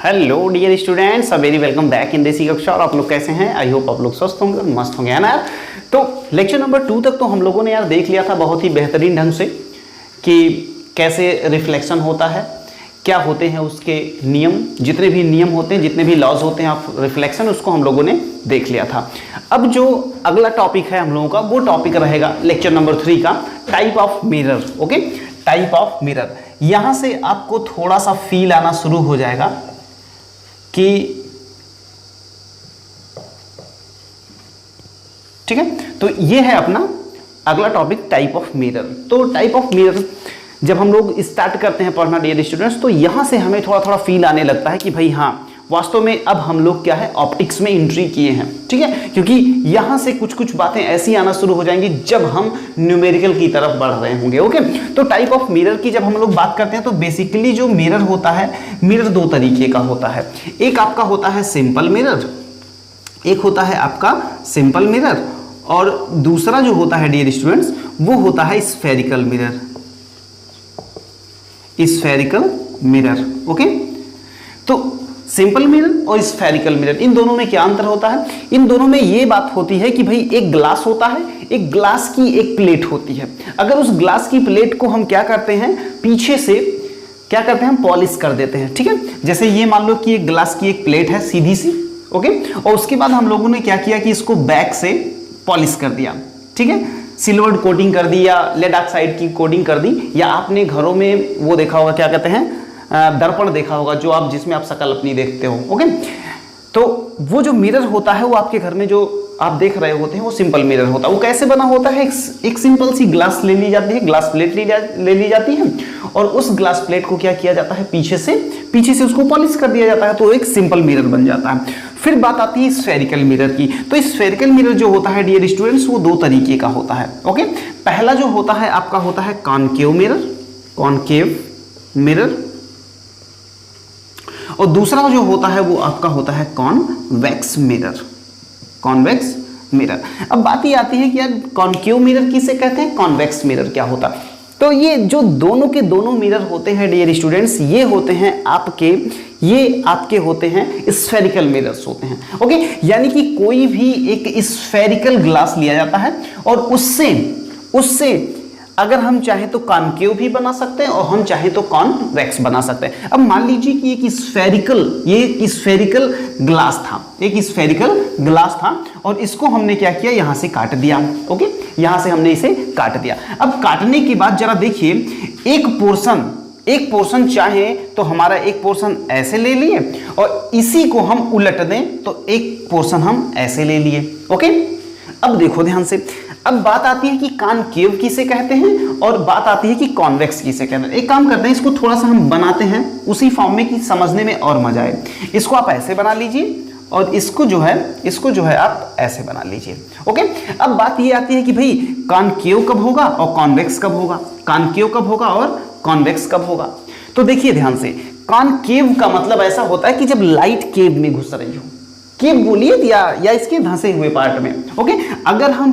Hello dear students, very welcome back in Desi Kaksha. और आप लोग कैसे हैं? आई होप आप लोग स्वस्थ होंगे और मस्त होंगे, है ना यार। तो लेक्चर नंबर 2 तक तो हम लोगों ने यार देख लिया था बहुत ही बेहतरीन ढंग से कि कैसे रिफ्लेक्शन होता है, क्या होते हैं उसके नियम, जितने भी नियम होते हैं, जितने भी लॉज होते हैं ऑफ रिफ्लेक्शन, उसको हम लोगों ने देख लिया था। अब जो अगला टॉपिक है हम लोगों का, वो टॉपिक रहेगा लेक्चर नंबर 3 का, type of mirror. Okay, type of mirror. यहां से आपको थोड़ा सा फील आना शुरू हो जाएगा कि ठीक है। तो ये है अपना अगला टॉपिक, टाइप ऑफ मिरर। तो टाइप ऑफ मिरर जब हम लोग स्टार्ट करते हैं पढ़ना डियर स्टूडेंट्स, तो यहां से हमें थोड़ा थोड़ा फील आने लगता है कि भाई हाँ, वास्तव में अब हम लोग क्या है, ऑप्टिक्स में एंट्री किए हैं। ठीक है, क्योंकि यहां से कुछ कुछ बातें ऐसी आना शुरू हो जाएंगी जब हम न्यूमेरिकल की तरफ बढ़ रहे होंगे। ओके, तो टाइप ऑफ मिरर की जब हम लोग बात करते हैं तो बेसिकली जो मिरर होता है, मिरर दो तरीके का होता है। एक आपका होता है सिंपल मिरर, एक होता है आपका सिंपल मिरर, और दूसरा जो होता है डियर स्टूडेंट्स वो होता है spherical mirror. Spherical mirror. Okay, तो सिंपल मिरर और स्फेरिकल मिरर, इन दोनों में क्या अंतर होता है? इन दोनों में ये बात होती है कि भाई एक ग्लास होता है, एक ग्लास की एक प्लेट होती है। अगर उस ग्लास की प्लेट को हम क्या करते हैं, पीछे से क्या करते हैं, हम पॉलिश कर देते हैं। ठीक है, जैसे ये मान लो कि एक ग्लास की एक प्लेट है सीधी सी। ओके, और उसके बाद हम लोगों ने क्या किया कि इसको बैक से पॉलिश कर दिया। ठीक है, सिल्वर कोटिंग कर दी या लेड ऑक्साइड की कोटिंग कर दी, या आपने घरों में वो देखा होगा, क्या कहते हैं, दर्पण देखा होगा, जो आप जिसमें आप शक्ल अपनी देखते हो। ओके, तो वो जो मिरर होता है वो आपके घर में जो आप देख रहे होते हैं वो सिंपल मिरर होता है। वो कैसे बना होता है? एक सिंपल सी ग्लास ले ली जाती है, ग्लास प्लेट ले ली जाती है, और उस ग्लास प्लेट को क्या किया जाता है, पीछे से उसको पॉलिश कर दिया जाता है, तो एक सिंपल मिरर बन जाता है। फिर बात आती है स्फेरिकल मिरर की। तो स्फेरिकल मिरर जो होता है डियर स्टूडेंट्स, वो दो तरीके का होता है। ओके, पहला जो होता है आपका होता है कॉनकेव मिरर, कॉनकेव मिरर, और दूसरा जो होता है वो आपका होता है कॉन्वेक्स मिरर, कॉन्वेक्स मिरर। अब बात ये आती है कि यार कॉनकेव मिरर किसे कहते हैं, कॉन्वेक्स मिरर क्या होता है? तो ये जो दोनों के दोनों मिरर होते हैं डियर स्टूडेंट्स, ये होते हैं आपके होते हैं स्फेरिकल मिरर्स होते हैं। ओके, यानी कि कोई भी एक स्फेरिकल ग्लास लिया जाता है और उससे अगर हम चाहें तो कॉनकेव भी बना सकते हैं और हम चाहें तो कॉन्वेक्स बना सकते हैं। अब मान लीजिए कि एक स्फेरिकल ग्लास था, एक स्फेरिकल ग्लास था, और इसको हमने क्या किया, यहां से काट दिया। ओके, यहां से हमने इसे काट दिया। अब काटने के बाद जरा देखिए, एक पोर्शन चाहे तो हमारा एक पोर्शन ऐसे ले लिए, और इसी को हम उलट दें तो एक पोर्शन हम ऐसे ले लिए। ओके, अब देखो ध्यान से, अब बात आती है कि कॉनकेव किसे कहते हैं और बात आती है कि कॉन्वेक्स किसे कहते हैं। एक काम करते हैं, इसको थोड़ा सा हम बनाते हैं उसी फॉर्म में कि समझने में और मजा आए। इसको आप ऐसे बना लीजिए और इसको जो है आप ऐसे बना लीजिए। ओके, अब बात ये आती है कि भाई कॉनकेव कब होगा और कॉन्वेक्स कब होगा, कॉनकेव कब होगा और कॉन्वेक्स कब होगा। तो देखिए ध्यान से, कॉनकेव का मतलब ऐसा होता है कि जब लाइट केव में घुस रही हो, केव बोलिए या इसके धंसे हुए पार्ट में। ओके, अगर हम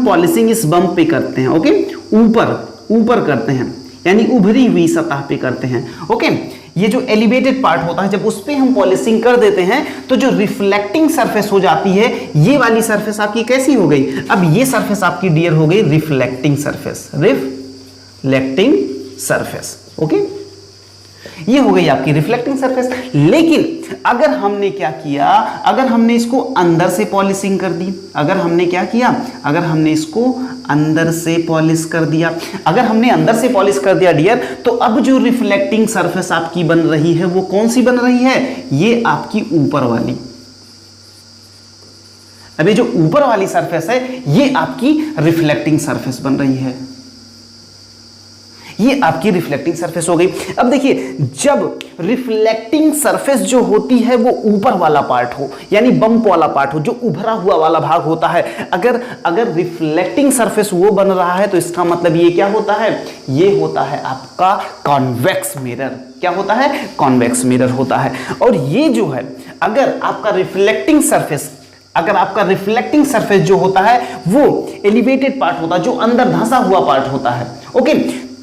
पॉलिशिंग इस बम पे करते हैं, ओके, ऊपर करते हैं, यानी उभरी हुई सतह पे करते हैं। ओके, ये जो एलिवेटेड पार्ट होता है, जब उस पे हम पॉलिशिंग कर देते हैं तो जो रिफ्लेक्टिंग सरफेस हो जाती है, ये वाली सरफेस आपकी कैसी हो गई? अब ये सरफेस आपकी डियर हो गई reflecting surface, reflecting surface. Okay, ये हो गई आपकी रिफ्लेक्टिंग सरफेस। लेकिन अगर हमने क्या किया, अगर हमने इसको अंदर से पॉलिशिंग कर दी, अगर हमने इसको अंदर से पॉलिश कर दिया, अगर हमने अंदर से पॉलिश कर दिया डियर, तो अब जो रिफ्लेक्टिंग सरफेस आपकी बन रही है वो कौन सी बन रही है? ये आपकी ऊपर वाली। अब ये जो ऊपर वाली सरफेस है, ये आपकी रिफ्लेक्टिंग सरफेस बन रही है, ये आपकी रिफ्लेक्टिंग सरफेस हो गई। अब देखिए, जब रिफ्लेक्टिंग सरफेस जो होती है वो ऊपर वाला पार्ट हो, यानी बम्प वाला पार्ट हो, जो उभरा हुआ वाला भाग होता है, अगर रिफ्लेक्टिंग सरफेस वो बन रहा है, तो इसका मतलब ये क्या होता है, ये होता है आपका कॉन्वेक्स मिरर। क्या होता है? कॉन्वेक्स मिरर होता है। और ये जो है, अगर आपका रिफ्लेक्टिंग सरफेस जो होता है वो एलिवेटेड पार्ट होता है, जो अंदर धंसा हुआ पार्ट होता है। ओके,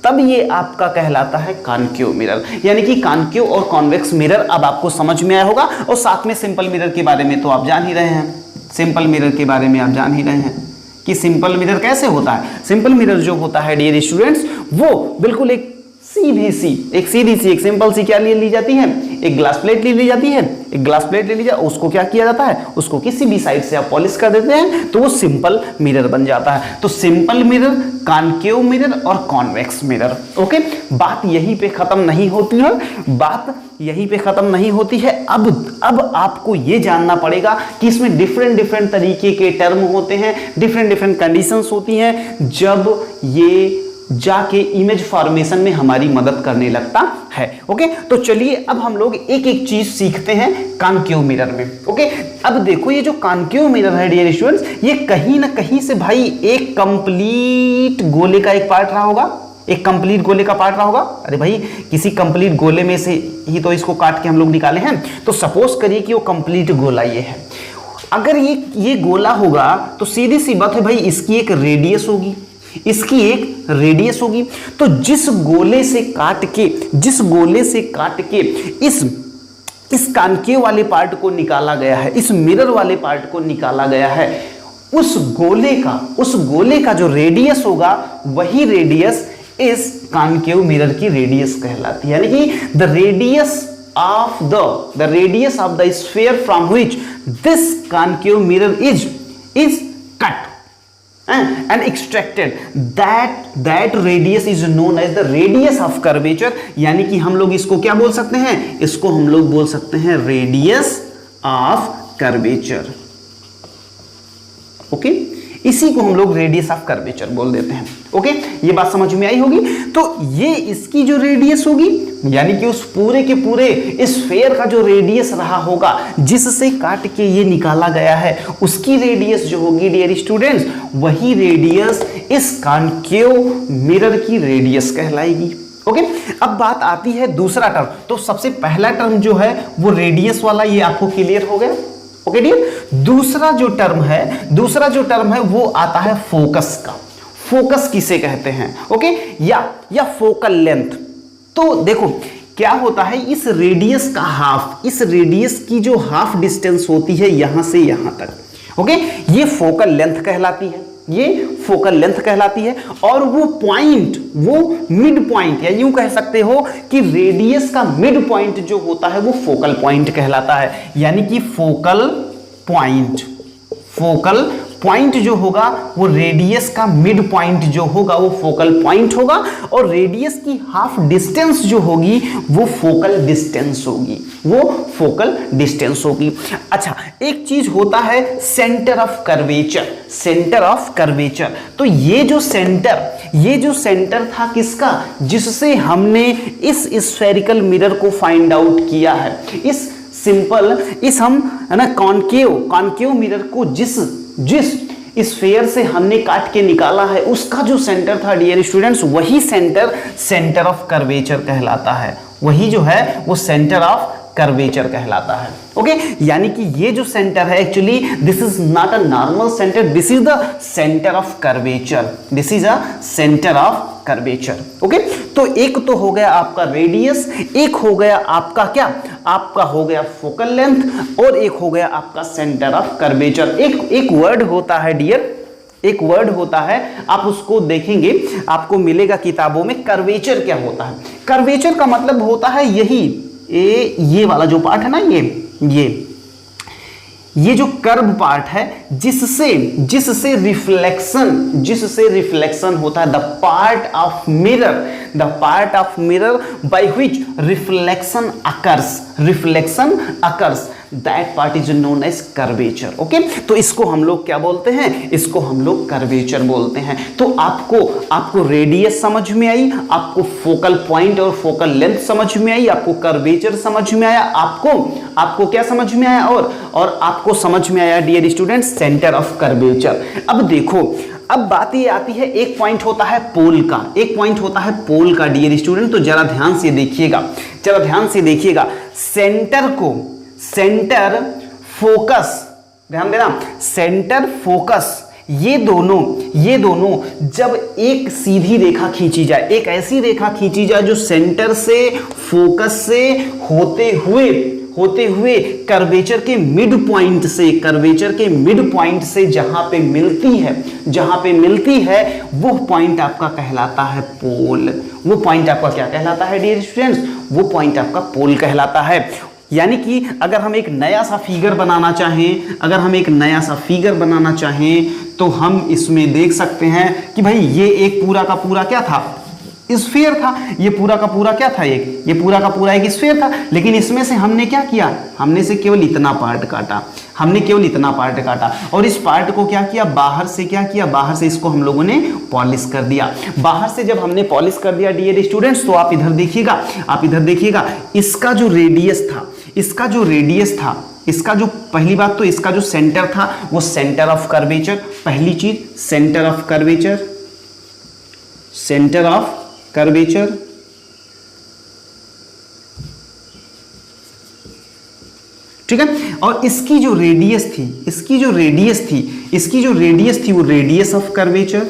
तब ये आपका कहलाता है कॉनकेव मिरर। यानी कि कॉनकेव और कॉन्वेक्स मिरर अब आपको समझ में आया होगा। और साथ में सिंपल मिरर के बारे में तो आप जान ही रहे हैं, सिंपल मिरर के बारे में आप जान ही रहे हैं कि सिंपल मिरर कैसे होता है। सिंपल मिरर जो होता है डियर स्टूडेंट्स, वो बिल्कुल एक सीधी सी एक सिंपल सी क्या ली जाती है, एक ग्लास प्लेट ली जाती है, एक ग्लास प्लेट ले ली जाए, उसको क्या किया जाता है, उसको किसी भी साइड से आप पॉलिश कर देते हैं तो वो सिंपल मिरर बन जाता है। तो सिंपल मिरर, कॉनकेव मिरर और कॉन्वेक्स मिरर। ओके, बात यहीं पे खत्म नहीं होती है, बात यहीं पे खत्म नहीं होती है। अब आपको ये जानना पड़ेगा कि इसमें डिफरेंट तरीके के टर्म होते हैं, डिफरेंट कंडीशंस होती हैं, जब ये जाके इमेज फॉर्मेशन में हमारी मदद करने लगता है। ओके, तो चलिए अब हम लोग एक एक चीज सीखते हैं कॉनकेव मिरर में। ओके, अब देखो ये जो कॉनकेव मिरर है डियर स्टूडेंट्स, ये कहीं ना कहीं से भाई एक कंप्लीट गोले का एक पार्ट रहा होगा, एक कंप्लीट गोले का पार्ट रहा होगा। अरे भाई, किसी कंप्लीट गोले में से ही तो इसको काट के हम लोग निकाले हैं। तो सपोज करिए कि वो कंप्लीट गोला ये है। अगर ये गोला होगा तो सीधी सी बात है भाई, इसकी एक रेडियस होगी, इसकी एक रेडियस होगी। तो जिस गोले से काट के इस कॉनकेव वाले पार्ट को निकाला गया है, इस मिरर वाले पार्ट को निकाला गया है, उस गोले का जो रेडियस होगा, वही रेडियस इस कॉनकेव मिरर की रेडियस कहलाती है। यानी कि the radius of the sphere from which this concave mirror is cut and extracted, that radius is known as the radius of curvature। यानी कि हम लोग इसको क्या बोल सकते हैं, इसको हम लोग बोल सकते हैं रेडियस ऑफ कर्वेचर। ओके, इसी को हम लोग रेडियस ऑफ कर्वेचर बोल देते हैं। ओके, ये बात समझ में आई होगी। तो ये इसकी जो रेडियस होगी, यानी कि उस पूरे के पूरे इस स्फीयर का जो रेडियस रहा होगा, जिससे काट के ये निकाला गया है, उसकी रेडियस जो होगी डियर स्टूडेंट्स, वही रेडियस इस कॉनकेव मिरर की रेडियस कहलाएगी। ओके, अब बात आती है दूसरा टर्म। तो सबसे पहला टर्म जो है वो रेडियस वाला, ये आपको क्लियर हो गया। ओके डियर, दूसरा जो टर्म है वो आता है फोकस का। फोकस किसे कहते हैं, ओके, या फोकल लेंथ। तो देखो क्या होता है, इस रेडियस का हाफ, इस रेडियस की जो हाफ डिस्टेंस होती है यहां से यहां तक, ओके, ये फोकल लेंथ कहलाती है, ये फोकल लेंथ कहलाती है। और वो पॉइंट, वो मिड पॉइंट, या यूं कह सकते हो कि रेडियस का मिड पॉइंट जो होता है वो फोकल पॉइंट कहलाता है। यानी कि फोकल पॉइंट जो होगा वो रेडियस का मिड पॉइंट जो होगा वो फोकल पॉइंट होगा, और रेडियस की हाफ डिस्टेंस जो होगी वो फोकल डिस्टेंस होगी, अच्छा, एक चीज होता है सेंटर ऑफ कर्वेचर। तो ये जो सेंटर था किसका, जिससे हमने इस स्फेरिकल मिरर को फाइंड आउट किया है, इस हम है ना कॉनकेव मिरर को जिस स्फीयर से हमने काट के निकाला है, उसका जो सेंटर था डियर स्टूडेंट्स, वही सेंटर ऑफ कर्वेचर कहलाता है। वही जो है वो सेंटर ऑफ कर्वेचर कहलाता है। ओके, यानी कि ये जो सेंटर है, actually this is not a normal centre, this is the centre of curvature. Okay, तो एक तो हो गया आपका रेडियस, एक हो गया आपका क्या, आपका हो गया फोकल लेंथ, और एक हो गया आपका सेंटर ऑफ कर्वेचर। एक वर्ड होता है डियर, एक वर्ड होता है, आप उसको देखेंगे, आपको मिलेगा किताबों में। कर्वेचर क्या होता है, कर्वेचर का मतलब होता है यही ये वाला जो पार्ट है ना, ये जो कर्व पार्ट है, जिससे रिफ्लेक्शन होता है, the part of mirror by which reflection occurs, that part is known as curvature. Okay, तो इसको हम लोग क्या बोलते हैं, इसको हम लोग कर्वेचर बोलते हैं। तो आपको रेडियस समझ में आई, आपको फोकल पॉइंट और फोकल लेंथ समझ में आई, आपको कर्वेचर समझ में आया, आपको क्या समझ में आया, और आपको समझ में आया dear students centre of curvature. अब देखो, अब बात ये आती है, एक पॉइंट होता है पोल का, डियर स्टूडेंट। तो जरा ध्यान से देखिएगा, सेंटर फोकस, ध्यान देना, सेंटर फोकस ये दोनों जब एक सीधी रेखा खींची जाए, एक ऐसी रेखा खींची जाए जो सेंटर से, फोकस से होते हुए कर्वेचर के मिड पॉइंट से जहां पे मिलती है वो पॉइंट आपका कहलाता है पोल। वो पॉइंट आपका क्या कहलाता है डियर स्टूडेंट्स? वो पॉइंट आपका पोल कहलाता है। यानी कि अगर हम एक नया सा फिगर बनाना चाहें तो हम इसमें देख सकते हैं कि भाई ये एक पूरा का पूरा क्या था? स्फीयर था। ये पूरा का पूरा क्या था? ये पूरा का पूरा एक स्फीयर था। लेकिन इसमें से हमने क्या किया? हमने से केवल इतना पार्ट काटा और इस पार्ट को क्या किया? बाहर से इसको हम लोगों ने पॉलिश कर दिया। बाहर से जब हमने पॉलिश कर दिया डियर स्टूडेंट्स, तो आप इधर देखिएगा इसका जो रेडियस था, इसका जो पहली बात तो इसका जो सेंटर था वो सेंटर ऑफ कर्वेचर, पहली चीज सेंटर ऑफ कर्वेचर, ठीक है। और इसकी जो रेडियस थी वो रेडियस ऑफ कर्वेचर,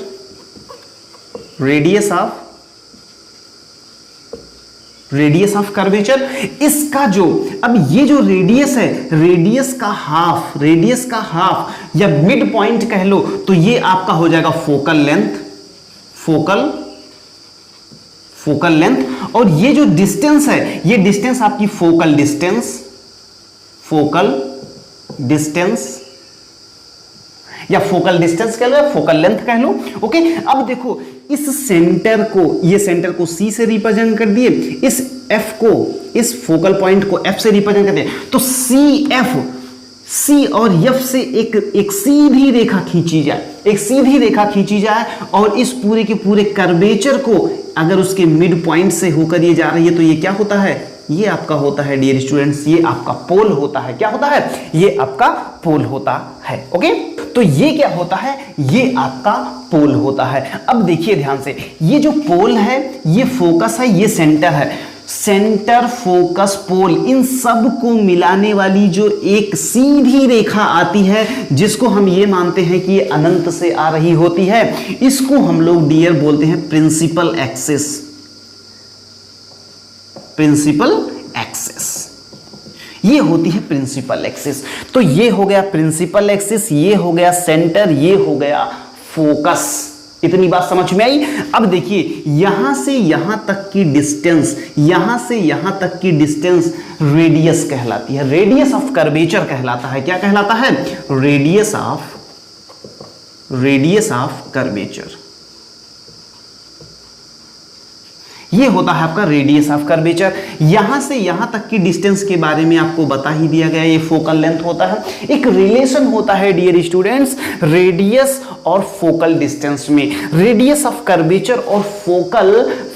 इसका जो अब ये जो रेडियस है, रेडियस का हाफ या मिड पॉइंट कह लो, तो ये आपका हो जाएगा फोकल लेंथ। और ये जो डिस्टेंस है, ये डिस्टेंस आपकी फोकल डिस्टेंस या फोकल डिस्टेंस कह लो या फोकल लेंथ कह लो। ओके, अब देखो इस सेंटर को C से रिप्रेजेंट कर दिए, इस फोकल पॉइंट को F से रिप्रेजेंट कर दिए, तो C और F से एक सीधी रेखा खींची जाए, और इस पूरे के पूरे कर्वेचर को अगर उसके मिड पॉइंट से होकर ये जा रही है, तो ये क्या होता है? ये आपका होता है डियर स्टूडेंट्स, ये आपका पोल होता है। क्या होता है? ये आपका पोल होता है। ओके, तो ये क्या होता है? ये आपका पोल होता है। अब देखिए ध्यान से, ये जो पोल है, ये फोकस है, ये सेंटर है। सेंटर, फोकस, पोल, इन सब को मिलाने वाली जो एक सीधी रेखा आती है, जिसको हम ये मानते हैं कि ये अनंत से आ रही होती है, इसको हम लोग डियर बोलते हैं प्रिंसिपल एक्सिस। ये होती है प्रिंसिपल एक्सिस। तो ये हो गया प्रिंसिपल एक्सिस, ये हो गया सेंटर, ये हो गया फोकस। इतनी बात समझ में आई? अब देखिए यहां से यहां तक की डिस्टेंस रेडियस कहलाती है, रेडियस ऑफ कर्वेचर कहलाता है। क्या कहलाता है? Radius of curvature. ये होता है आपका रेडियस ऑफ कर्वेचर। यहां से यहां तक की डिस्टेंस के बारे में आपको बता ही दिया गया, ये फोकल लेंथ होता है। एक रिलेशन होता है डियर स्टूडेंट्स, रेडियस और फोकल डिस्टेंस में, रेडियस ऑफ कर्वेचर और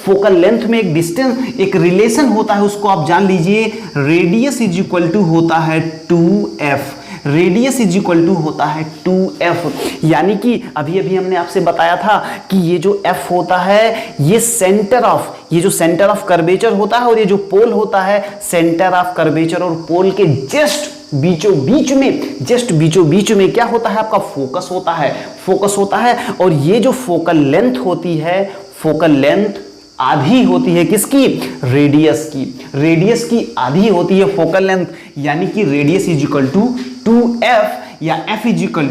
फोकल लेंथ में एक रिलेशन होता है, उसको आप जान लीजिए। रेडियस इज इक्वल टू होता है 2f, radius is equal to होता है 2f। यानी कि अभी हमने आपसे बताया था कि ये जो f होता है, ये जो सेंटर ऑफ कर्वेचर होता है, और ये जो पोल होता है, सेंटर ऑफ कर्वेचर और पोल के जस्ट बीचों बीच में क्या होता है? आपका फोकस होता है। और ये जो फोकल लेंथ होती है, फोकल लेंथ आधी होती है किसकी? रेडियस की आधी होती है फोकल लेंथ। यानी कि radius is equal to 2f या f इज इक्वल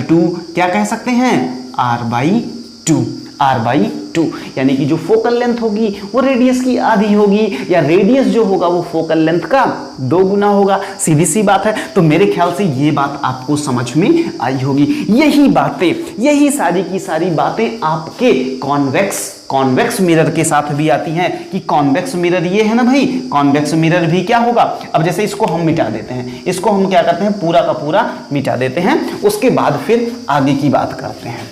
टू क्या कह सकते हैं? r/2। यानी कि जो फोकल लेंथ होगी वो रेडियस की आधी होगी, या रेडियस जो होगा वो फोकल लेंथ का 2 गुना होगा। सीधी सी बात है। तो मेरे ख्याल से ये बात आपको समझ में आई होगी। यही सारी की सारी बातें आपके कॉन्वेक्स मिरर के साथ भी आती हैं कि कॉन्वेक्स मिरर ये है ना भाई, कॉन्वेक्स मिरर भी क्या होगा? अब जैसे इसको हम मिटा देते हैं, इसको हम क्या करते हैं? पूरा का पूरा मिटा देते हैं, उसके बाद फिर आगे की बात करते हैं।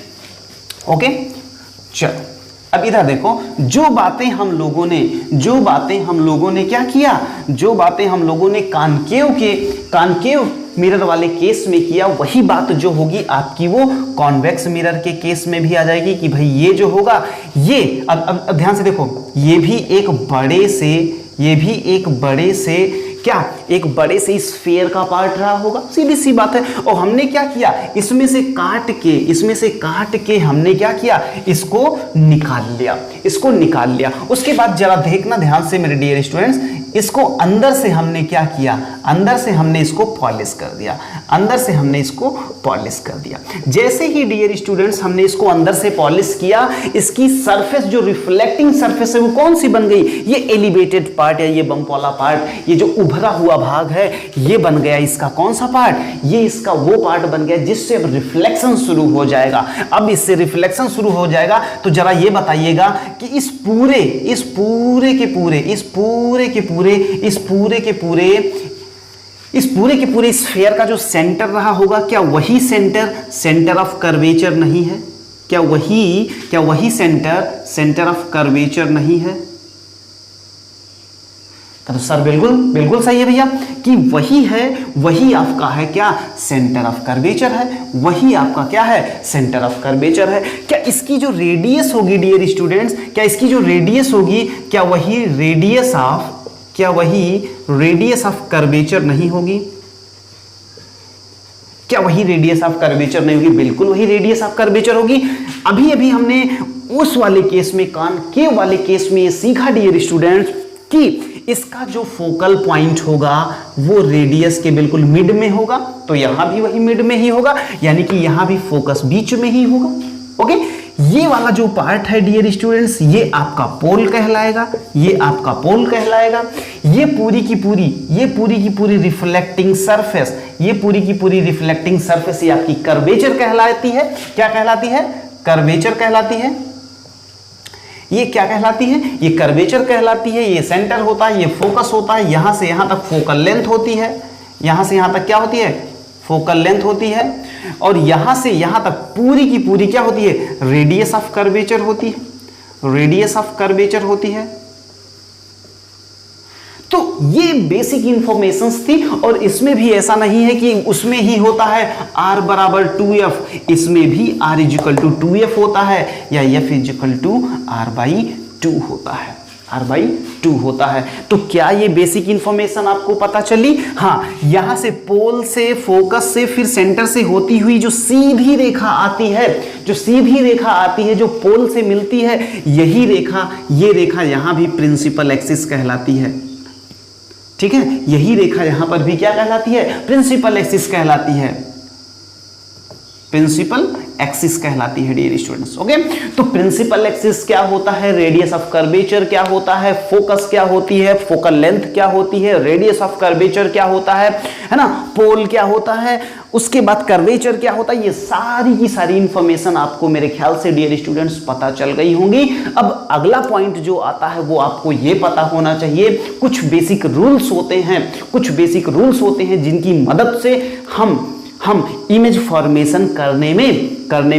ओके, चलो अब इधर देखो, जो बातें हम लोगों ने क्या किया, जो बातें हम लोगों ने कॉन्केव मिरर वाले केस में किया, वही बात जो होगी आपकी वो कॉन्वेक्स मिरर के केस में भी आ जाएगी कि भाई ये जो होगा, ये अब ध्यान से देखो, ये भी एक बड़े से क्या एक बड़े से स्फीयर का पार्ट रहा होगा, सीधी सी बात है। और हमने क्या किया, इसमें से काट के हमने क्या किया, इसको निकाल लिया। उसके बाद जरा देखना ध्यान से मेरे डियर स्टूडेंट्स, इसको अंदर से हमने क्या किया, अंदर से हमने इसको पॉलिश कर दिया। जैसे ही डियर स्टूडेंट्स हमने इसको अंदर से पॉलिश किया, इसकी सरफेस जो रिफ्लेक्टिंग सरफेस है वो कौन सी बन गई, ये एलिवेटेड पार्ट है, ये बम्प वाला पार्ट, ये जो उभरा हुआ भाग है ये बन गया इसका कौन सा पार्ट, ये इसका वो पार्ट बन गया जिससे अब रिफ्लेक्शन शुरू हो जाएगा। अब इससे रिफ्लेक्शन शुरू हो जाएगा तो जरा ये बताइएगा कि इस पूरे के पूरे स्फीयर का जो सेंटर रहा होगा, क्या वही सेंटर ऑफ कर्वेचर नहीं है? क्या वही सेंटर ऑफ कर्वेचर नहीं है? तो सर बिल्कुल सही है भैया कि वही है, वही आपका है क्या, सेंटर ऑफ कर्वेचर है, वही आपका क्या है, सेंटर ऑफ कर्वेचर है। क्या इसकी जो रेडियस होगी डियर स्टूडेंट्स, क्या इसकी जो रेडियस होगी, क्या वही रेडियस ऑफ कर्वेचर नहीं होगी? क्या वही रेडियस ऑफ कर्वेचर नहीं होगी? बिल्कुल वही रेडियस ऑफ कर्वेचर होगी। अभी हमने उस वाले केस में, कॉनकेव वाले केस में ये सीखा डियर स्टूडेंट्स कि इसका जो फोकल पॉइंट होगा वो रेडियस के बिल्कुल मिड में होगा, तो यहां भी वही मिड में ही होगा, यानी कि यहां भी फोकस बीच में ही होगा। ओके, ये वाला जो पार्ट है डियर स्टूडेंट्स, ये आपका पोल कहलाएगा, ये पूरी की पूरी रिफ्लेक्टिंग सरफेस, ये आपकी कर्वेचर कहलाती है। क्या कहलाती है? कर्वेचर कहलाती है। ये क्या कहलाती है? ये कर्वेचर कहलाती है। ये सेंटर होता है, ये फोकस होता है, यहां से यहां तक फोकल लेंथ होती है, यहां से यहां तक क्या होती है, फोकल लेंथ होती है, और यहां से यहां तक पूरी की पूरी क्या होती है, रेडियस ऑफ कर्वेचर होती है। तो ये बेसिक इंफॉर्मेशंस थी, और इसमें भी ऐसा नहीं है कि उसमें ही होता है r बराबर 2f, इसमें भी r इजिकल टू 2f होता है, या f इजिकल टू r/2 होता है। तो क्या ये बेसिक इंफॉर्मेशन आपको पता चली? हाँ, यहां से पोल से, फोकस से, फिर सेंटर से होती हुई जो सीधी रेखा आती है, जो पोल से मिलती है, यही रेखा, ये रेखा यहां भी प्रिंसिपल एक्सिस कहलाती है। ठीक है, यही रेखा यहां पर भी क्या कहलाती है, प्रिंसिपल एक्सिस कहलाती है डियर स्टूडेंट्स। ओके, तो प्रिंसिपल एक्सिस क्या होता है, रेडियस ऑफ कर्वेचर क्या होता है, फोकस क्या होती है, फोकल लेंथ क्या होती है, रेडियस ऑफ कर्वेचर क्या होता है ना, पोल क्या होता है, उसके बाद कर्वेचर क्या होता है, ये सारी की सारी इंफॉर्मेशन आपको मेरे ख्याल से डियर स्टूडेंट्स पता चल गई होंगी। अब अगला पॉइंट जो आता है वो आपको ये पता होना चाहिए, कुछ बेसिक रूल्स होते हैं जिनकी मदद से हम इमेज फॉर्मेशन करने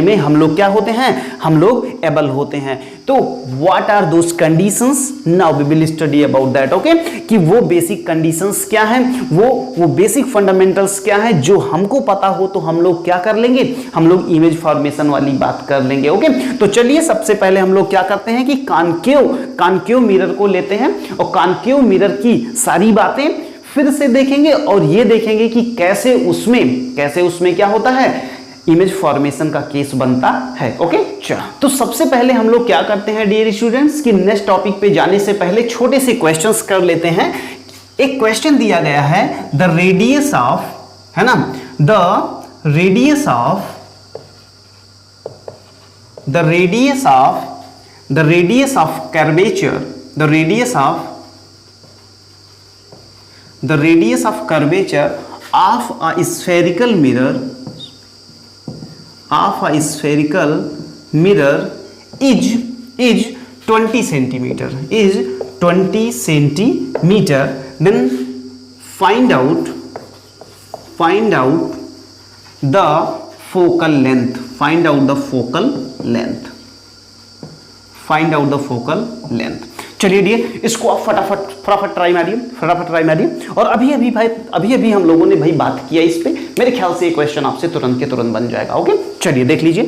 में हम लोग क्या होते हैं, हम लोग एबल होते हैं। तो what are those conditions, now we will study about that. Okay, कि वो बेसिक कंडीशंस क्या हैं, वो बेसिक फंडामेंटल्स क्या हैं, जो हमको पता हो तो हम लोग क्या कर लेंगे, हम लोग इमेज फॉर्मेशन वाली बात कर लेंगे। ओके, तो चलिए सबसे पहले हम लोग क्या करते हैं कि कॉनकेव मिरर को लेते हैं, और कॉनकेव मिरर की सारी बातें फिर से देखेंगे, और ये देखेंगे कि कैसे उसमें क्या होता है, इमेज फॉर्मेशन का केस बनता है। ओके, चलो, तो सबसे पहले हम लोग क्या करते हैं डियर स्टूडेंट्स कि नेक्स्ट टॉपिक पे जाने से पहले छोटे से क्वेश्चंस कर लेते हैं। एक क्वेश्चन दिया गया है, द रेडियस ऑफ, है ना, the radius of curvature, the radius of curvature of a spherical mirror is 20 centimeter, then find out the focal length। चलिए डियर, इसको आप फटाफट ट्राई मारिए। और अभी हम लोगों ने भाई बात किया इस पे, मेरे ख्याल से ये क्वेश्चन आपसे तुरंत बन जाएगा। ओके, चलिए देख लीजिए।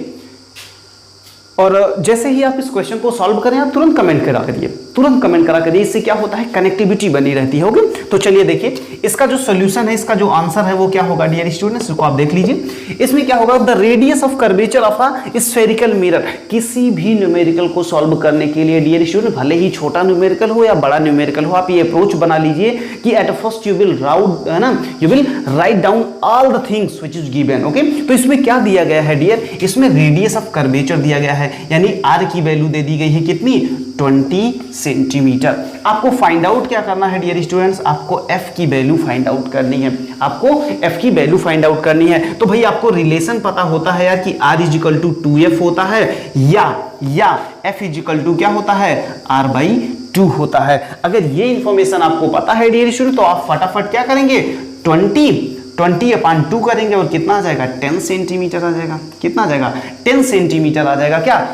और जैसे ही आप इस क्वेश्चन को सॉल्व करें आप तुरंत कमेंट करा करिए, तुरंत कमेंट करा करिए, इससे क्या होता है कनेक्टिविटी बनी रहती है। ओके, तो चलिए देखिए इसका जो सोल्यूशन है, इसका जो आंसर है वो क्या होगा डियर स्टूडेंट्स, इसको आप देख लीजिए। इसमें क्या होगा, the radius of curvature of a spherical mirror. किसी भी न्यूमेरिकल को सॉल्व करने के लिए डियर स्टूडेंट, भले ही छोटा न्यूमेरिकल हो या बड़ा न्यूमेरिकल हो, आप ये अप्रोच बना लीजिए कि at first you will write down all the things which is given. Okay, तो इसमें क्या दिया गया है डियर, इसमें रेडियस ऑफ कर्वेचर दिया गया है, यानी r की वैल्यू दे दी गई है कितनी, 20 सेंटीमीटर। आपको फाइंड आउट क्या करना है डियर स्टूडेंट्स, आपको f की वैल्यू फाइंड आउट करनी है, आपको f की वैल्यू फाइंड आउट करनी है। तो भाई आपको रिलेशन पता होता है यार कि r is equal to 2f होता है या f इज इक्वल टू क्या होता है, r/2 होता है। अगर ये इंफॉर्मेशन आपको पता है डियर स्टूडेंट, तो आप फटाफट क्या करेंगे, 20/2 करेंगे और कितना आ जाएगा, 10 सेंटीमीटर आ जाएगा। कितना आ जाएगा, 10 सेंटीमीटर आ जाएगा। क्या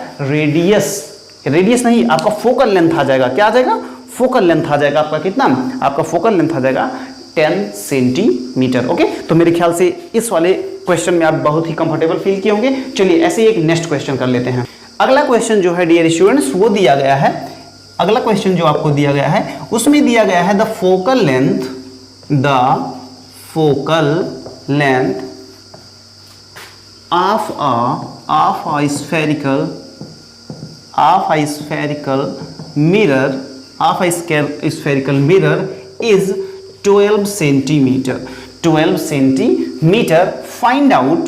रेडियस नहीं, आपका फोकल लेंथ आ जाएगा। क्या आ जाएगा, फोकल लेंथ आ जाएगा आपका, कितना, आपका फोकल लेंथ आ जाएगा 10 सेंटीमीटर। ओके, तो मेरे ख्याल से इस वाले क्वेश्चन में आप बहुत ही कंफर्टेबल फील किए होंगे। चलिए ऐसे एक नेक्स्ट क्वेश्चन कर लेते हैं। अगला क्वेश्चन जो है डियर स्टूडेंट्स वो दिया गया है, अगला क्वेश्चन जो आपको दिया गया है उसमें दिया गया है the focal length of a spherical mirror is 12 centimeter. 12 centimeter. Find out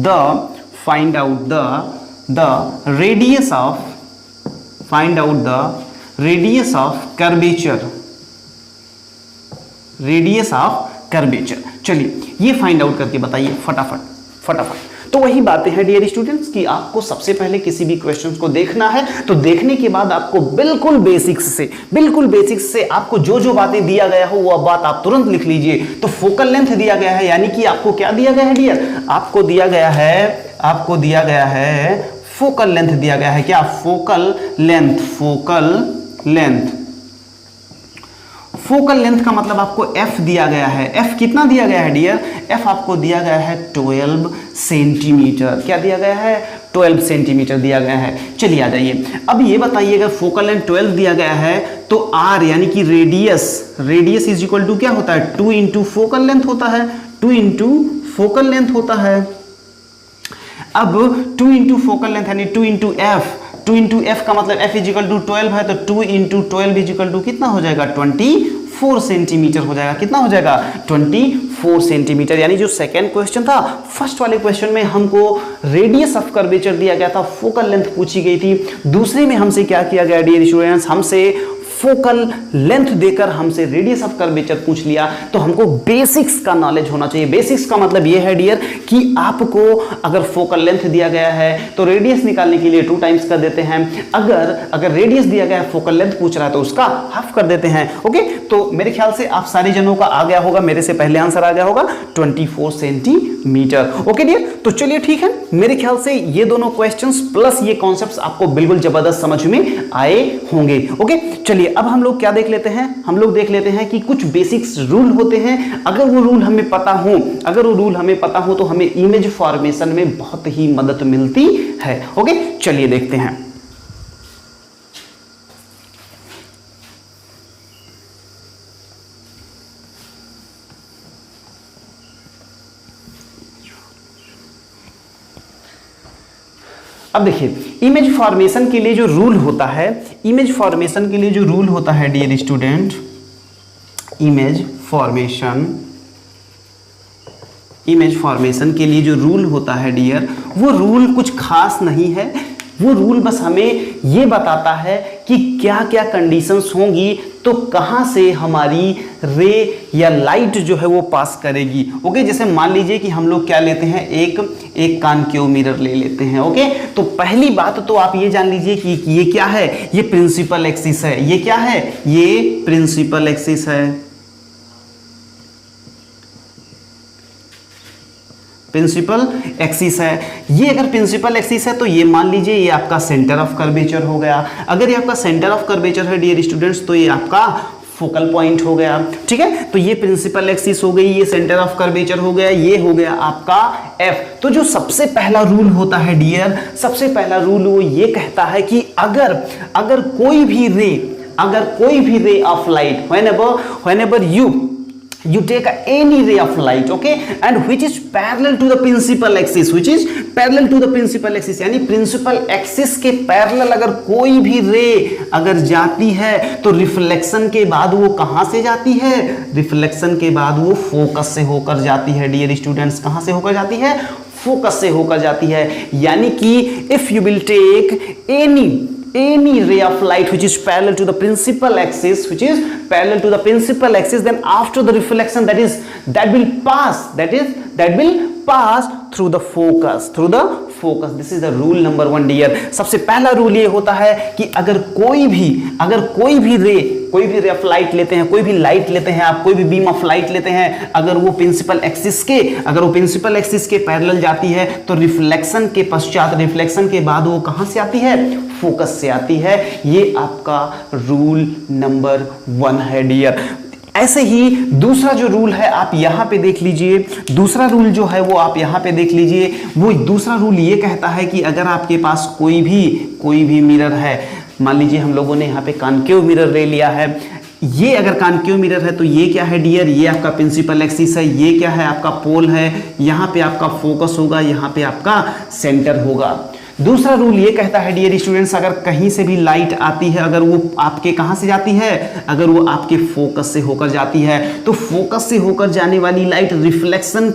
the radius of curvature. चलिए ये फाइंड आउट करके बताइए फटाफट। तो वही बातें हैं डियर स्टूडेंट्स कि आपको सबसे पहले किसी भी क्वेश्चन को देखना है, तो देखने के बाद आपको बिल्कुल बेसिक्स से आपको जो बातें दिया गया हो वो बात आप तुरंत लिख लीजिए। तो फोकल लेंथ दिया गया है, यानी कि आपको क्या दिया गया है डियर, आपको दिया गया है फोकल लेंथ दिया गया है। क्या, फोकल लेंथ का मतलब आपको f दिया गया है। f कितना दिया गया है डियर, f आपको दिया गया है 12 सेंटीमीटर। क्या दिया गया है, 12 सेंटीमीटर दिया गया है। चलिए आ जाइए, अब ये बताइए अगर फोकल लेंथ 12 दिया गया है तो r यानी कि रेडियस इज इक्वल टू क्या होता है, 2 इंटू फोकल लेंथ होता है, 2 इंटू फोकल लेंथ होता है। अब 2 इंटू फोकल लेंथ यानी 2 इंटू एफ का मतलब f इज इक्वल टू 12 है, तो 2 इंटू 12 इज इक्वल टू कितना हो जाएगा, 24 सेंटीमीटर हो जाएगा। कितना हो जाएगा, 24 सेंटीमीटर। यानी जो सेकेंड क्वेश्चन था, फर्स्ट वाले क्वेश्चन में हमको रेडियस ऑफ कर्वेचर दिया गया था, फोकल लेंथ पूछी गई थी। दूसरे में हमसे क्या किया गया डियर स्टूडेंट्स, हमसे फोकल लेंथ देकर हमसे रेडियस ऑफ कर्वेचर पूछ लिया। तो हमको बेसिक्स का नॉलेज होना चाहिए। बेसिक्स का मतलब ये है डियर कि आपको अगर फोकल लेंथ दिया गया है तो रेडियस निकालने के लिए 2 टाइम्स कर देते हैं। अगर रेडियस दिया गया है, फोकल लेंथ पूछ रहा है तो उसका हाफ कर देते हैं। ओके, तो मेरे ख्याल से आप सारे जनों का आ गया होगा, मेरे से पहले आंसर आ गया होगा 24 सेंटीमीटर। ओके डियर, तो चलिए ठीक है, मेरे ख्याल से ये दोनों क्वेश्चंस प्लस ये कॉन्सेप्ट्स आपको बिल्कुल जबरदस्त समझ में आए होंगे। ओके, चलिए अब हम लोग क्या देख लेते हैं, हम लोग देख लेते हैं कि कुछ बेसिक्स रूल होते हैं। अगर वो रूल हमें पता हो तो हमें इमेज फॉर्मेशन में बहुत ही मदद मिलती है। ओके, चलिए देखते हैं। अब देखिए, इमेज फॉर्मेशन के लिए जो रूल होता है, डियर स्टूडेंट, इमेज फॉर्मेशन के लिए जो रूल होता है डियर, वो रूल कुछ खास नहीं है। वो रूल बस हमें ये बताता है कि क्या क्या कंडीशंस होंगी तो कहां से हमारी रे या लाइट जो है वो पास करेगी। ओके, जैसे मान लीजिए कि हम लोग क्या लेते हैं, एक कॉनकेव मिरर ले लेते हैं। ओके, तो पहली बात तो आप ये जान लीजिए कि ये क्या है, ये प्रिंसिपल एक्सिस है। ये क्या है, ये प्रिंसिपल एक्सिस है। प्रिंसिपल एक्सिस है। ये अगर प्रिंसिपल एक्सिस है तो ये मान लीजिए ये आपका सेंटर ऑफ कर्वेचर हो गया। अगर ये आपका सेंटर ऑफ कर्वेचर है डियर स्टूडेंट्स, तो ये आपका फोकल पॉइंट हो गया, ठीक है। तो ये प्रिंसिपल एक्सिस हो गई, ये सेंटर ऑफ कर्वेचर हो गया, ये हो गया आपका एफ। तो जो सबसे पहला रूल होता है डियर, सबसे पहला रूल वो ये कहता है कि अगर कोई भी ray of light whenever you take any ray of light, okay, and which is parallel to the principal axis, यानी प्रिंसिपल एक्सिस के पैरेलल अगर कोई भी रे अगर जाती है तो रिफ्लेक्शन के बाद वो कहां से जाती है, रिफ्लेक्शन के बाद वो फोकस से होकर जाती है डियर स्टूडेंट्स। कहां से होकर जाती है, फोकस से होकर जाती है। यानी कि if you will take any ray of light which is parallel to the principal axis, then after the reflection that will pass through the focus, this is the rule number 1 dear। सबसे पहला rule ये होता है कि अगर कोई भी ray of light लेते हैं, कोई भी लाइट लेते हैं आप, कोई भी बीम ऑफ लाइट लेते हैं, अगर वो प्रिंसिपल एक्सिस के पैरेलल जाती है तो रिफ्लेक्शन के पश्चात, रिफ्लेक्शन के बाद वो कहां से आती है, फोकस से आती है। ये आपका रूल नंबर 1 है डियर। ऐसे ही दूसरा जो रूल है आप यहां पे देख लीजिए, दूसरा रूल जो है वो आप यहां पे देख लीजिए। वो दूसरा रूल ये कहता है कि अगर आपके पास कोई भी मिरर है, मान लीजिए हम लोगों ने यहाँ पे कॉन्केव मिरर ले लिया है, ये अगर कॉन्केव मिरर है तो ये क्या है डियर, ये आपका प्रिंसिपल एक्सिस है, ये क्या है आपका पोल है, यहाँ पे आपका फोकस होगा, यहाँ पे आपका सेंटर होगा। दूसरा रूल ये कहता है डियर स्टूडेंट्स, अगर कहीं से भी लाइट आती है, अगर वो आपके कहां से जाती है, अगर वो आपके फोकस से होकर जाती है, तो फोकस से होकर जाने वाली लाइट रिफ्लेक्शन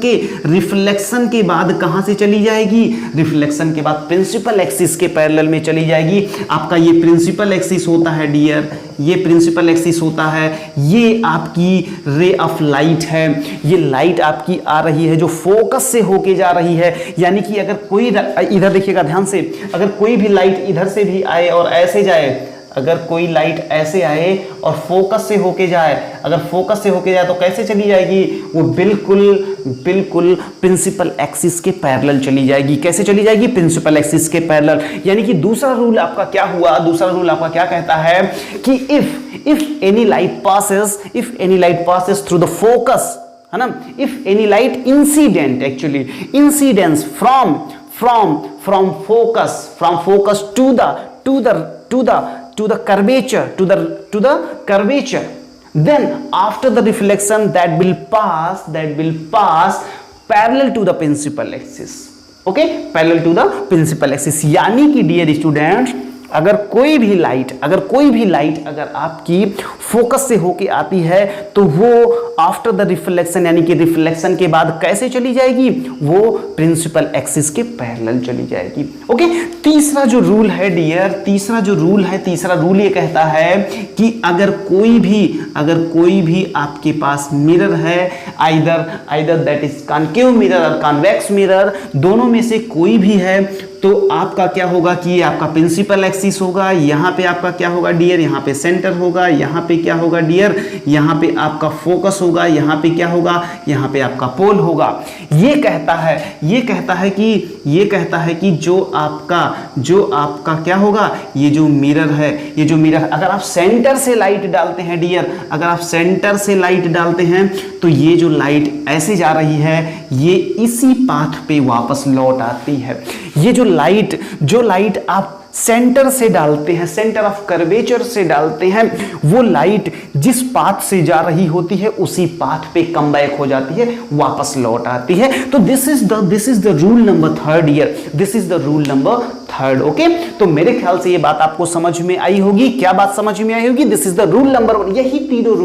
के बाद कहां से चली जाएगी, रिफ्लेक्शन के बाद प्रिंसिपल एक्सिस के पैरेलल में चली जाएगी। आपका ये प्रिंसिपल एक्सिस होता है डियर, ये प्रिंसिपल एक्सिस होता है, ये आपकी रे ऑफ लाइट है, ये लाइट आपकी आ रही है जो फोकस से होके जा रही है। यानी कि अगर कोई, इधर देखिएगा ध्यान से, अगर कोई भी लाइट इधर से भी आए और ऐसे जाए, अगर कोई लाइट ऐसे आए और फोकस से होके जाए, अगर फोकस से होके जाए तो कैसे चली जाएगी, वो बिल्कुल प्रिंसिपल एक्सिस के पैरेलल चली जाएगी। कैसे चली जाएगी, प्रिंसिपल एक्सिस के पैरेलल। यानी कि दूसरा रूल आपका क्या हुआ, दूसरा रूल आपका क्या कहता है कि if any light passes through the focus, है ना, if any light incidence from focus to the curvature, then after the reflection that will pass parallel to the principal axis, okay, parallel to the principal axis। यानी कि dear students, अगर कोई भी light अगर आपकी focus से होके आती है तो वो आफ्टर द रिफ्लेक्शन, यानी कि रिफ्लेक्शन के बाद कैसे चली जाएगी, वो प्रिंसिपल एक्सिस के पैरेलल चली जाएगी। ओके, तीसरा जो रूल है डियर, तीसरा रूल ये कहता है कि अगर कोई भी आपके पास मिरर है, either that is concave mirror और कॉन्वेक्स मिरर, दोनों में से कोई भी है, तो आपका क्या होगा कि आपका प्रिंसिपल एक्सिस होगा, यहाँ पे आपका क्या होगा डियर, यहाँ पे सेंटर होगा, यहाँ पे क्या होगा डियर, यहाँ पे आपका फोकस होगा, यहाँ पे क्या होगा, यहाँ पे आपका पोल होगा। ये कहता है कि जो आपका क्या होगा, ये जो मिरर अगर आप सेंटर से लाइट डालते हैं डियर, अगर आप सेंटर से लाइट डालते हैं तो ये जो लाइट ऐसे जा रही है, ये इसी पाथ पे वापस लौट आती है। ये जो लाइट आप सेंटर से डालते हैं, सेंटर ऑफ कर्वेचर से डालते हैं, वो लाइट जिस पाथ से जा रही होती है उसी पाथ पे कम बैक हो जाती है, वापस लौट आती है। तो this is the rule number 3 year, this is the rule number 3। Okay, तो मेरे ख्याल से ये बात आपको समझ में आई होगी। क्या बात समझ में आई होगी? This is the rule number 1। यही तीनों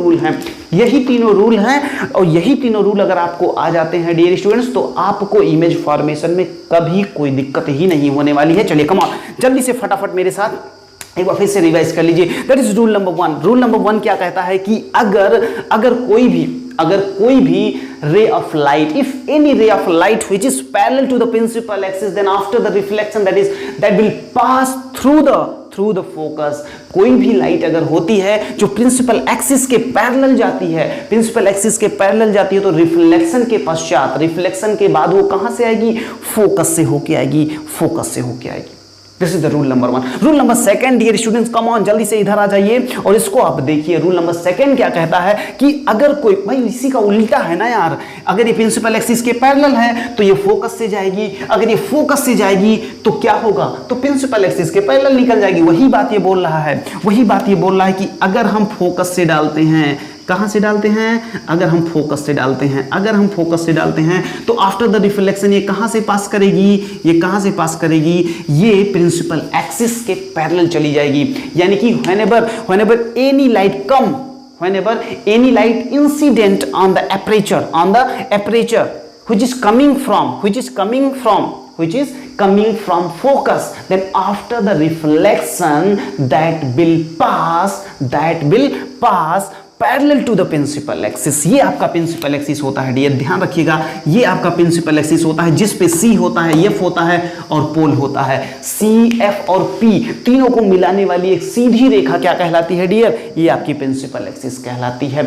रूल हैं और यही तीनों रूल अगर आपको आ जाते हैं डियर स्टूडेंट्स, तो आपको इमेज फॉर्मेशन में कभी कोई दिक्कत ही नहीं होने वाली है। चलिए कम ऑन, जल्दी से फटाफट मेरे साथ एक बार फिर से रिवाइज कर लीजिए। That is rule number 1। Rule number 1 क्या कहता है कि अगर कोई भी ray of light, if any ray of light which is parallel to the principal axis, then after the reflection that will pass through the focus, कोई भी light अगर होती है जो प्रिंसिपल एक्सिस के पैरेलल जाती है, तो रिफ्लेक्शन के पश्चात, रिफ्लेक्शन के बाद वो कहां से आएगी? फोकस से होके आएगी। This is the rule number 1। Rule number 2, dear students, come on जल्दी से इधर आ जाइए और इसको आप देखिए। रूल नंबर 2 क्या कहता है कि अगर कोई, भाई इसी का उल्टा है ना यार, अगर ये प्रिंसिपल एक्सिस के पैरेलल है तो ये फोकस से जाएगी, अगर ये फोकस से जाएगी तो क्या होगा, तो प्रिंसिपल एक्सिस के पैरेलल निकल जाएगी। वही बात ये बोल रहा है, वही बात ये बोल रहा है कि अगर हम फोकस से डालते हैं, कहां से डालते हैं, अगर हम फोकस से डालते हैं, अगर हम फोकस से डालते हैं तो आफ्टर द रिफ्लेक्शन ये कहां से पास करेगी, ये कहां से पास करेगी, ये प्रिंसिपल एक्सिस के पैरेलल चली जाएगी। यानी कि whenever any light come, whenever any light incident on the aperture which is coming from focus, then after the reflection that will pass parallel to the principal axis. ये आपका principal axis होता है dear, ध्यान रखिएगा, ये आपका principal axis होता है जिस पे सी होता है, एफ होता है और पोल होता है। सी, एफ और पी तीनों को मिलाने वाली एक सीधी रेखा क्या कहलाती है डियर, ये आपकी प्रिंसिपल एक्सिस कहलाती है।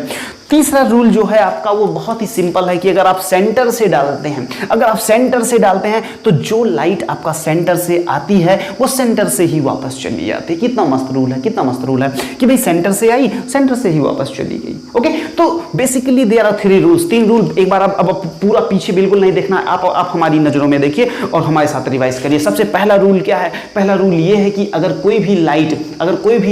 तीसरा रूल जो है आपका वो बहुत ही सिंपल है कि अगर आप सेंटर से डालते हैं, अगर आप सेंटर से डालते हैं तो जो लाइट आपका सेंटर से आती है वो सेंटर से ही वापस चली जाती है। कितना मस्त रूल है, कितना मस्त रूल है कि भाई सेंटर से आई, सेंटर से ही वापस चली गई। ओके, तो basically there are 3 rules, 3 rule. एक बार अब पूरा पीछे बिल्कुल नहीं देखना, आप हमारी नजरों में देखिए और हमारे साथ रिवाइज करिए। सबसे पहला रूल क्या है, पहला रूल ये है कि अगर कोई भी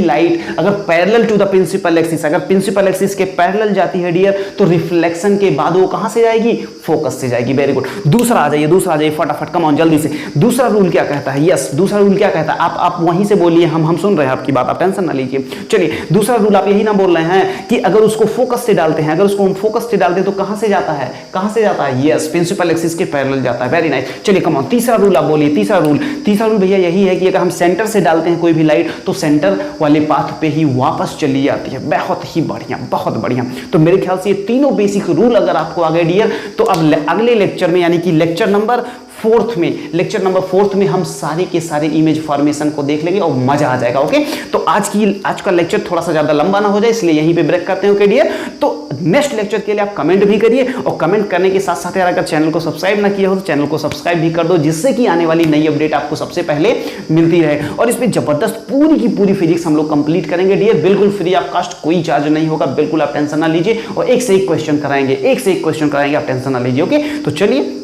लाइट अगर parallel to the principal axis, अगर प्रिंसिपल एक्सिस के पैरेलल जाती है डियर, तो रिफ्लेक्शन के बाद वो कहां से जाएगी, फोकस से जाएगी। Very good. दूसरा आ जाइए फटाफट, कम ऑन जल्दी से। दूसरा रूल क्या कहता है, यस दूसरा रूल क्या कहता है, आप वहीं से बोलिए, हम सुन रहे हैं आपकी बात, आप टेंशन ना लीजिए। चलिए दूसरा रूल आप यही ना बोल रहे हैं कि अगर उसको फोकस से डालते हैं, अगर उसको हम फोकस से डालते हैं तो कहां से जाता है, कहां से जाता है, यस प्रिंसिपल एक्सिस के पैरेलल जाता है। Very nice. चलिए कम ऑन, तीसरा रूल आप बोलिए। तीसरा रूल भैया यही है कि अगर हम सेंटर से डालते हैं कोई भी लाइट तो सेंटर वाले पाथ पे ही वापस चली जाती है। बहुत ही बढ़िया, बहुत बढ़िया। तो मेरे ख्याल से ये तीनों बेसिक रूल अगर आपको आ गए डियर, तो अब अगले लेक्चर में, यानी कि लेक्चर नंबर 4 में हम सारे के सारे इमेज फॉर्मेशन को देख लेंगे और मजा आ जाएगा। ओके, तो आज का लेक्चर थोड़ा सा ज्यादा लंबा ना हो जाए इसलिए यहीं पे ब्रेक करते हैं। ओके डियर, तो नेक्स्ट लेक्चर के लिए आप कमेंट भी करिए और कमेंट करने के साथ साथ यार अगर चैनल को सब्सक्राइब ना किया हो तो चैनल को सब्सक्राइब भी कर दो, जिससे कि आने वाली नई अपडेट आपको सबसे पहले मिलती रहे। और इसमें जबरदस्त पूरी की पूरी फिजिक्स हम लोग कंप्लीट करेंगे डियर, बिल्कुल फ्री ऑफ कॉस्ट, कोई चार्ज नहीं होगा, बिल्कुल आप टेंशन ना लीजिए। और एक से एक क्वेश्चन कराएंगे, आप टेंशन ना लीजिए। ओके, तो चलिए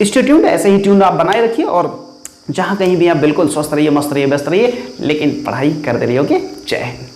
स्टे ट्यून्ड, ऐसे ही ट्यून आप बनाए रखिए और जहां कहीं भी आप बिल्कुल स्वस्थ रहिए, मस्त रहिए, व्यस्त रहिए, लेकिन पढ़ाई करते रहिए। ओके, जय हिंद।